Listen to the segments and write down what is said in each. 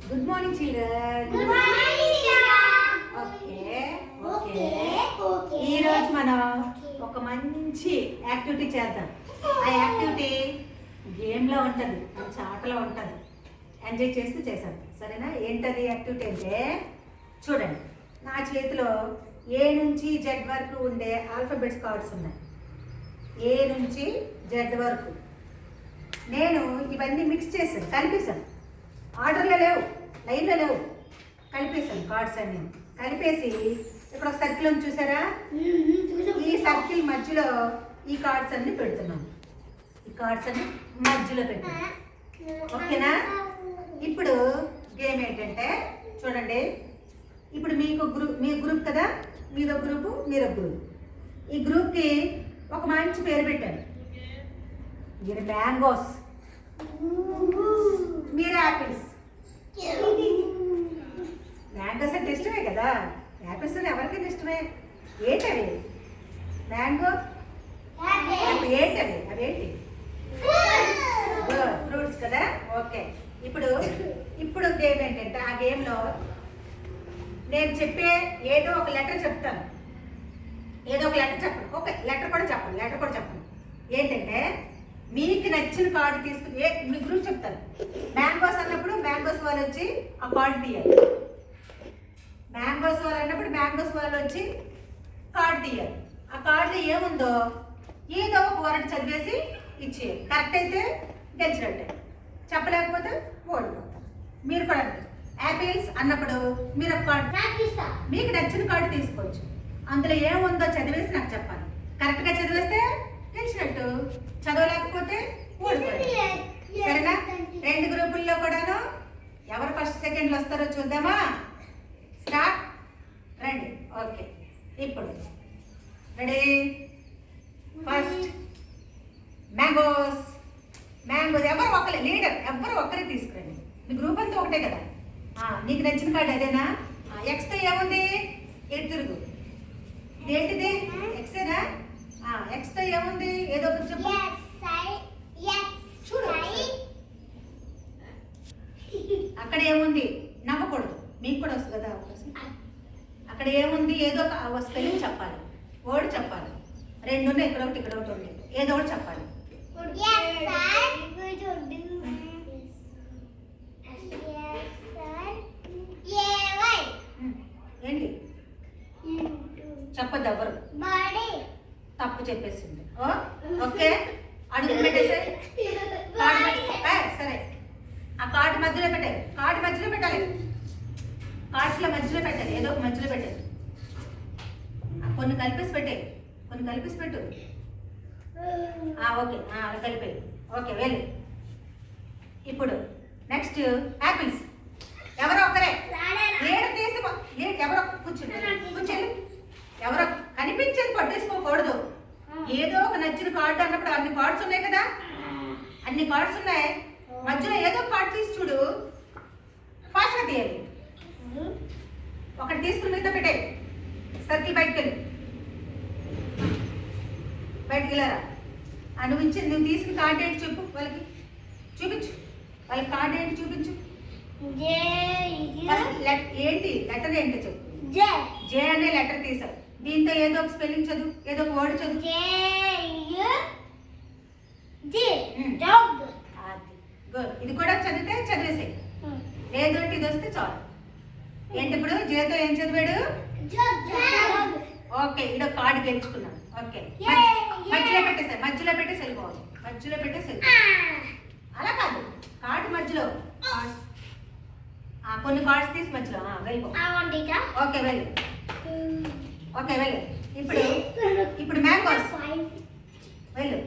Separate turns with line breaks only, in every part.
Good morning, children.
Good morning, teacher.
Okay
Okay.
ఈ రోజు మనం ఒక మంచి యాక్టివిటీ చేద్దాం. ఆ యాక్టివిటీ గేమ్ లో ఉంటది, మంచి ఆటలో ఉంటది. ఎంజాయ్ చేస్తూ చేసాం, సరేనా? ఏంటది యాక్టివిటీ అంటే చూడండి, నా చేతిలో ఏ నుంచి జెడ్ వరకు ఉండే ఆల్ఫాబెట్స్ కార్డ్స్ ఉన్నాయి. ఏ నుంచి జెడ్ వరకు నేను ఇవన్నీ మిక్స్ చేశాను, కలిపేశాను. ఆర్డర్లో లేవు, లైన్లో లేవు, కలిపేశాను. కార్డ్స్ అన్ని కలిపేసి ఇక్కడ ఒక సర్కిల్ ఉంది, చూసారా? ఈ సర్కిల్ మధ్యలో ఈ కార్డ్స్ అన్ని పెడుతున్నాను. ఈ కార్డ్స్ అన్ని మధ్యలో పెట్టాను. ఓకేనా? ఇప్పుడు గేమ్ ఏంటంటే చూడండి, ఇప్పుడు మీ గ్రూప్ కదా, మీదో గ్రూపు, మీరో గ్రూప్. ఈ గ్రూప్కి ఒక మంచి పేరు పెట్టాను. మీరు మ్యాంగోస్, మీరు యాపిల్స్. మ్యాంగోస్ అంటే ఇష్టమే కదా, యాపిల్స్ అంటే ఎవరికైనా ఇష్టమే. ఏంటవి? మ్యాంగో ఏంటవి? అవేంటి? ఫ్రూట్స్ కదా. ఓకే, ఇప్పుడు గేమ్ ఏంటంటే ఆ గేమ్లో నేను చెప్పే ఏదో ఒక లెటర్ చెప్తాను. ఏదో ఒక లెటర్ చెప్పను, ఒక లెటర్ కూడా చెప్పను. ఏంటంటే మీకు నచ్చిన కార్డు తీసుకుని మీ గ్రూప్ చెప్తాను. మ్యాంగోస్ అన్నప్పుడు మ్యాంగోస్ వాళ్ళు వచ్చి ఆ కార్డు తీయాలి. మ్యాంగోస్ వాళ్ళు అన్నప్పుడు మ్యాంగోస్ వాళ్ళు వచ్చి కార్డు తీయాలి. ఆ కార్డులో ఏముందో ఏదో ఒక వర్డ్ చదివేసి ఇచ్చేయాలి. కరెక్ట్ అయితే గెలిచినట్టే, చెప్పలేకపోతే ఓడిపోతాం. మీరు కూడా యాపిల్స్ అన్నప్పుడు మీరు ఒక కార్డు, మీకు నచ్చిన కార్డు తీసుకోవచ్చు. అందులో ఏముందో చదివేసి నాకు చెప్పాలి. కరెక్ట్గా చదివేస్తే గెలిచినట్టు, చదవలేకపోతే ఓడిపోయింది. సరేనా? రెండు గ్రూపుల్లో కూడాను ఎవరు ఫస్ట్ సెకండ్లు వస్తారో చూద్దామా? స్టార్ట్. రండి. ఓకే, ఇప్పుడు రెడీ. First mangoes. ఎవరు ఒకరే లీడర్, ఎవరు ఒకరే తీసుకురండి. మీ గ్రూప్ అంతా ఒకటే కదా. నీకు నచ్చిన కార్డు అదేనా? ఎక్స్తో ఏముంది? ఎటు తిరుగు. ఇదేంటిది? ఎక్సేనా? ఎక్స్తో ఏముంది? ఏదో ఒకటి చెప్పు. చూడు, అక్కడ ఏముంది? నవ్వకూడదు, మీకు కూడా వస్తుంది కదా అవకాశం. అక్కడ ఏముంది? ఏదో ఒక స్పెల్లింగ్ చెప్పాలి, వర్డ్ చెప్పాలి. రెండు ఉన్నాయి, ఇక్కడ ఒకటి ఉంది. ఏదో ఒకటి చెప్పాలి. ఏంటి చెప్పద్దు ఎవరు, తప్పు చెప్పేసింది. ఓకే, అడుగు పెట్టేసే. సరే, ఆ కార్డు మధ్యలో పెట్టాలి. కార్డ్స్లో మధ్యలో పెట్టాలి, ఏదో ఒక మధ్యలో పెట్టాలి. కొన్ని కలిపేసి పెట్టు. ఓకే, అలా కలిపేయి. ఓకే, వెళ్ళి. ఇప్పుడు నెక్స్ట్ యాపిల్స్. ఎవరో ఒకరే ఏడు తీసి ఎవరో కూర్చోండి. ఎవరో కనిపించేది పట్టేసుకోకూడదు. ఏదో ఒక నచ్చిన కార్డు అన్నప్పుడు అన్ని కార్డ్స్ ఉన్నాయి కదా, అన్ని కార్డ్స్ ఉన్నాయి. మధ్యలో ఏదో కార్డు తీసి చూడు, ఫాస్ట్గా తీయాలి. ఒకటి తీసుకుని మిగతా పెట్టే. సర్కిల్ బయటకు వెళ్ళరా. నువ్వు తీసుకుని కార్డు ఏంటి చెప్పు, వాళ్ళకి చూపించు. వాళ్ళకి కార్డు ఏంటి చూపించు. ఏంటి లెటర్ ఏంటో చెప్పు. జే అనే లెటర్ తీసావు. దీంతో ఏదో ఒక స్పెల్లింగ్ చదువు, ఏదో ఒక వర్డ్ చదువు. ఇది కూడా చదివేసే. లేదు అంటే ఇది వస్తే చాలు. ఏంటి ఇప్పుడు జేతో ఏం చదివాడు? ఓకే, ఇది ఒక కార్డు గెలుచుకున్నాను. ఓకే, మధ్యలో పెట్టేసి వెళ్ళిపోవాలి. అలా కాదు, కార్డు మధ్యలో కొన్ని కార్డ్స్ తీసి మధ్యలో వెళ్ళిపో. ఓకే, వెళ్ళి. ఇప్పుడు మ్యాంగోస్ వెళ్ళు.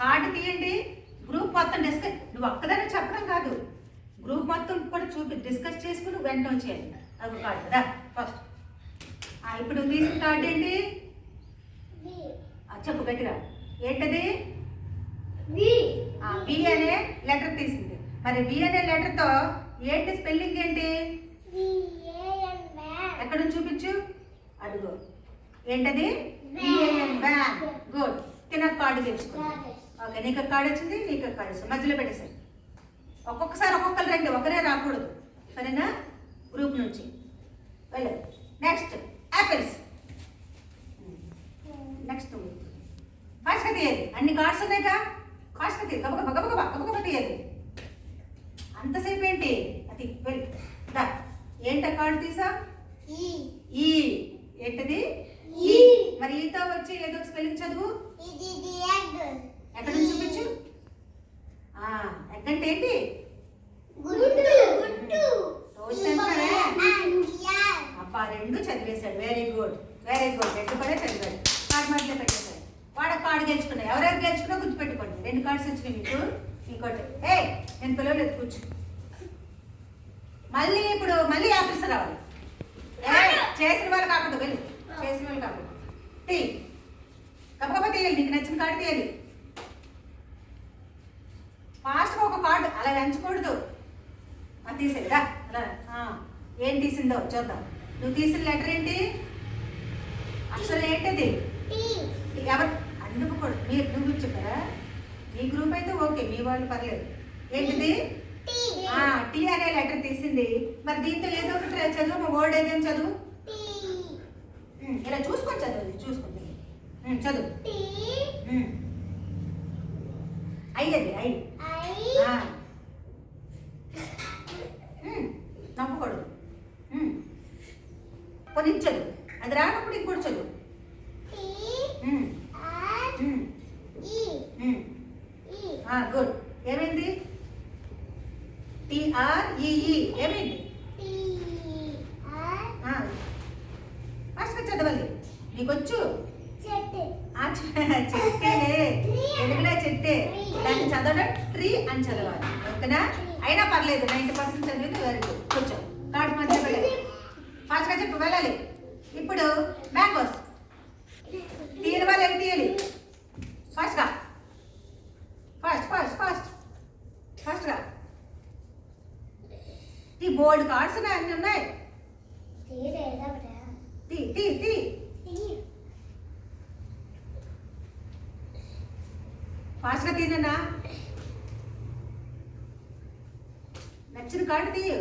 కార్డు తీయండి. గ్రూప్ మొత్తం డిస్కస్, నువ్వు ఒక్కదాన్ని చెప్పడం కాదు, గ్రూప్ మొత్తం కూడా డిస్కస్ చేసుకుని వెంటనే చేయాలి. అది కార్డు కదా ఫస్ట్. ఇప్పుడు తీసిన కార్డు ఏంటి చెప్పు గట్టిగా. ఏంటది? వి అనే లెటర్ తీసింది. మరి వి అనే లెటర్తో ఏంటి స్పెల్లింగ్ ఏంటి? ఎక్కడ చూపించు. అడుగు, ఏంటది? వ్యాన్. గుడ్. తిన కార్డు తెచ్చుకో. ఓకే, నీకు కార్డు వచ్చింది, మధ్యలో పెట్టేసాను. ఒక్కొక్కసారి ఒక్కొక్కరు రండి, ఒకరే రాకూడదు, సరేనా? గ్రూప్ నుంచి వెళ్ళు. Next apples. నెక్స్ట్ ఫాస్ట్గా తీయాలి, అన్ని కార్డ్స్ ఉన్నాయిగా, ఫాస్ట్గా తీయాలి, గబగబ గబగబ గబగబ తీయాలి. అంతసేపు ఏంటి? అది వెళ్ళు దా. ఏంట కార్డు తీసా? ఈ. ఏంటది? ఈ. మరి ఈతో వచ్చి ఏదో స్పెల్లింగ్ చదువు. ఎక్కడ నుంచి చూపించు. ఎగ్ అంటే ఏంటి? అబ్బా, రెండు చదివేశాడు. Very good, very good. రెండు కూడా చదివాడు. కార్డు మధ్యలో పెట్టేశాడు. వాడు కార్డు గెలుచుకున్నాడు. ఎవరెవరు గెలుచుకున్నా గుర్తుపెట్టుకోండి. 2 కార్డ్స్ వచ్చినాయి మీకు. ఇంకోటి నేను పిలవలేదు, కూర్చో. మళ్ళీ యాపిల్స్ రావాలి. చేసిన వాళ్ళు కాకుండా వెళ్ళి, చేసిన వాళ్ళు కాకుండా తీ. గబగబా తీయాలి, నీకు నచ్చిన కార్డు తీయాలి. ఫాస్ట్గా ఒక కార్డు అలా వెంచకూడదు. అది తీసేదా అలా. ఏం తీసిందో చూద్దాం. నువ్వు తీసిన లెటర్ ఏంటి? అసలు ఏంటది? ఎవరు అందుకు కూడా నువ్వు చెప్పారా? మీ గ్రూప్ అయితే ఓకే, మీ వాళ్ళు పర్లేదు. ఏంటిది? టీ అనే లెటర్ తీసింది. మరి దీంతో ఏదో ఒకటి చదువు. మా వర్డ్ ఏదేం చదువు. ఇలా చూసుకొని చదువు, చూసుకుంటే చదువు. అయ్యది అయ్యి నమ్మకూడదు. కొన్ని చదువు. అది రానప్పుడు ఇంకోటి చదువు. గుడ్. ఏమైంది? TREE. ఏమైంది? ఫాస్ట్గా చదవాలి, నీకొచ్చు. చెట్టేలే, తెలుగులో చెట్టే. దాన్ని చదవడం ట్రీ అని చదవాలి, ఓకేనా? అయినా పర్లేదు, 90% చదివితే వెరీ గుడ్. కొంచెం కార్డు మధ్య వెళ్ళాలి, ఫాస్ట్గా చెప్పు, వెళ్ళాలి. ఇప్పుడు మ్యాంగోస్. తీయని వాళ్ళు ఎన్ని తీయాలి? ఫాస్ట్గా, ఫాస్ట్ ఫాస్ట్ ఫాస్ట్ ఫాస్ట్గా. ఈ బోర్డు కార్డ్స్ అన్నీ ఉన్నాయి. తీ తీ తీ. ఫాస్ట్గా తీనన్నా. నచ్చిన కార్డు తీయు.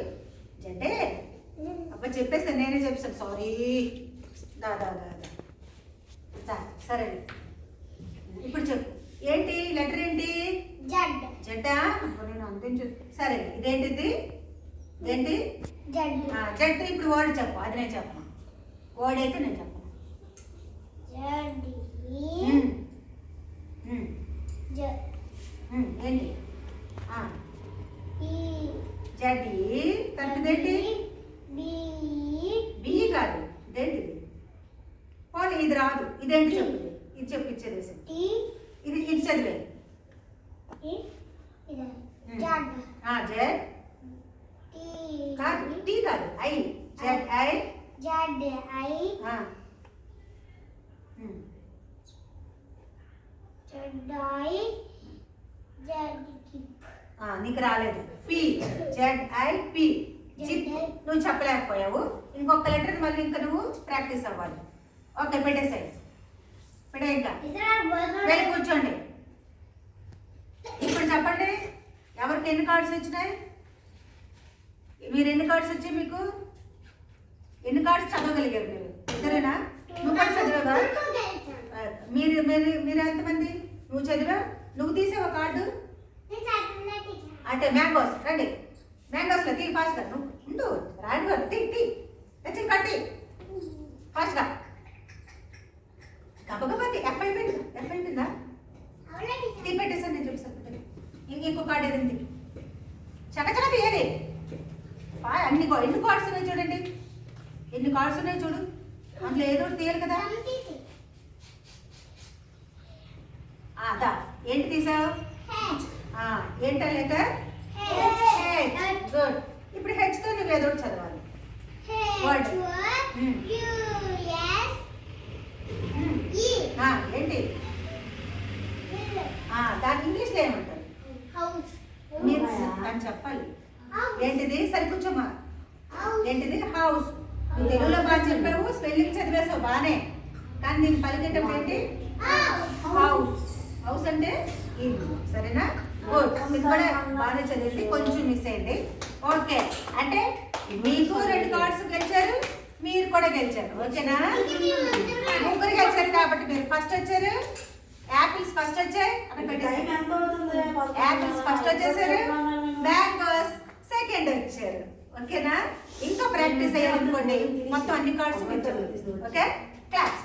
జంటే అబ్బా, చెప్పేస్తాను, నేనే చెప్పాను, సారీ. దా దా దా దా. సరే, ఇప్పుడు చెప్పు. ఏంటి లెటర్? ఏంటి? జడ్డా. నేను అందించు. సరే, ఇదేంటిది? ఏంటి? జడ్. ఇప్పుడు వర్డ్ చెప్పు. అది నేను చెప్పను. వర్డ్ అయితే నేను చెప్పను. ఏంటి? జడి. కరెక్ట్దేంటి? బి కాదు. ఇదేంటిది? పోనీ, ఇది రాదు. ఇదేంటి చెప్పు. ఇది చెప్పు, ఇచ్చేదేసి. ఇది చదివే. జెడ్ కాదు, టీ కాదు, ఐ. Z I. నీకు రాలేదు. P. Z I P. Zip. నువ్వు చెప్పలేకపోయావు. ఇంకొక లెటర్ మళ్ళీ ఇంకా నువ్వు ప్రాక్టీస్ అవ్వాలి. ఓకే, పెట్టేసాయి. పెట్టే. ఇంకా వెళ్ళి కూర్చోండి. ఇప్పుడు చెప్పండి, ఎవరికి ఎన్ని కార్డ్స్ వచ్చినాయి? మీరు ఎన్ని కార్డ్స్ వచ్చాయి? మీకు ఎన్ని కార్డ్స్ చదవగలిగారు? మీరు ఇద్దరేనా? నువ్వు కూడా చదివావా? మీరు మీరు మీరు ఎంతమంది? నువ్వు చదివా? నువ్వు తీసావా కార్డు? అంటే మ్యాంగోస్. రండి, మ్యాంగోస్లో తీ ఫాస్ట్గా. నువ్వు ఉండు, రాడు గారు. తీ తీ తెచ్చి కట్టి ఫాస్ట్గా. గబగబా. ఎఫ్ అయిపోయిందా? తీ పెట్టేసాను, నేను చూపిస్తాను. ఇంకో కార్డు ఏదండి? చకచక తీయాలి. ఎన్ని కార్డ్స్ ఉన్నాయి చూడండి. ఎన్ని కార్డ్స్ ఉన్నాయి చూడు. అందులో ఏదో ఒకటి తీయాలి కదా. అదా. ఏంటి తీసావు? ఏంటా లెటర్? గుడ్. ఇప్పుడు హెచ్తో నువ్వు ఏదో ఒకటి చదవాలి. వర్డ్ ఏంటి? దాని ఇంగ్లీష్లో ఏమంటారు? మీరు దాన్ని చెప్పాలి. ఏంటిది? సరి కూర్చోమ్మా. ఏంటిది? హౌస్. నువ్వు తెలుగులో బాగా చెప్పావు, స్పెల్లింగ్ చదివేసావు బాగానే, కానీ దీన్ని పలికేటప్పుడు ఏంటి? హౌస్. హౌస్ అంటే ఇల్లు, సరేనా? గుడ్, ఇది కూడా బాగానే చదివింది, కొంచెం మిస్ అయింది. ఓకే, అంటే మీకు 2 కార్డ్స్ గెలిచారు, మీరు కూడా గెలిచారు. ఓకేనా, ముగ్గురు గెలిచారు కాబట్టి మీరు ఫస్ట్ వచ్చారు. యాపిల్స్ ఫస్ట్ వచ్చాయి, అక్కడ పెట్టేసి యాపిల్స్ ఫస్ట్ వచ్చేసారు, మ్యాంగోస్ సెకండ్ వచ్చారు. ఓకేనా, ఇంకా ప్రాక్టీస్ అయ్యారనుకోండి మొత్తం అన్ని కార్డ్స్ గెలిచారు. Okay, class.